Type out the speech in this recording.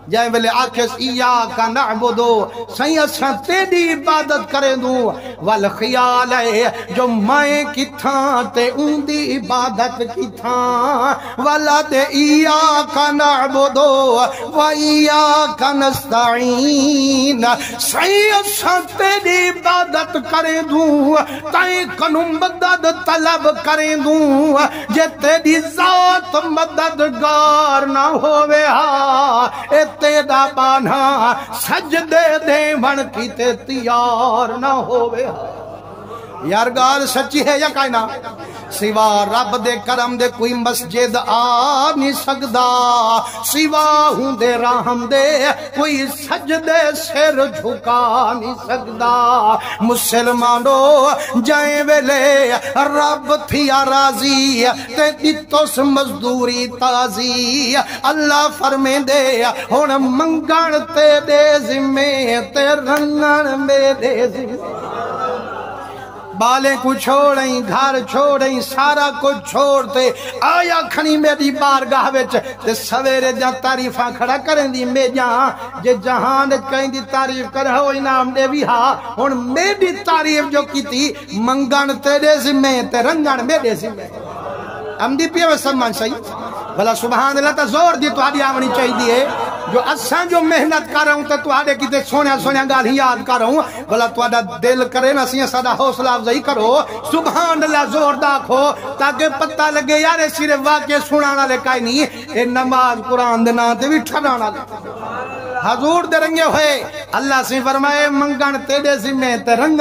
جائیں ویلے آکھس ایاک نعبدو سائیں اساں تیری عبادت کریں دوں والخیال ہے جو میں کتھاں تے ان دی عبادت کتھاں والا تے ایاک نعبدو و ایاک نستعین سائیں اساں تیری عبادت کریں دوں تائیں کنو مدد طلب کریں دوں جے تیری ذات مددگار نہ ہوئے ہاں اے تیرا بانا سجدے دے بن کی تے تیار نہ ہوئے یار گال سچی ہے یا کائنا سوا رب دے کرم دے کوئی مسجد آ نہیں سکدا سوا ہوں دے رحم دے کوئی سجدے سر جھکا نہیں سکدا مسلمانوں جائیں ویلے رب تھیا راضی تے دیتوس مزدوری تازی اللہ فرمے دے ہون منگن تے دے ذمے تے رنگن میں دے ذمے بالیں کو چھوڑیں گھر چھوڑیں سارا کو چھوڑتے آیا کھنی میری بارگاہ وچ تے سویرے جہاں تعریفاں کھڑا کریں دی میں جہاں جے جہان کہیں دی تعریف کرے ہو انعام دے بھی ہاں اور میری تعریف جو کی تھی منگن تیرے ذمہ تے رنگن میرے ذمہ ہم دی پیوے سمان صحیح بھلا سبحان اللہ تا زور دی تو آدھی آمنی چاہی دیئے جو اساں جو محنت کر رہا ہوں تو آدھے کتے سونے سونے گال ہی یاد کر رہا ہوں بھلا تو آدھا دل کرے نا سیاں سادہ حوصلہ افزائی کرو سبحان اللہ زور داکھو تاکہ پتہ لگے یارے صرف واقعہ سنانا لے کائی نہیں اے نماز قرآن دینا دے بھی ٹھرانا لے حضور دے رنگے ہوئے اللہ سے فرمائے منگن تیرے ذمہ تے رنگ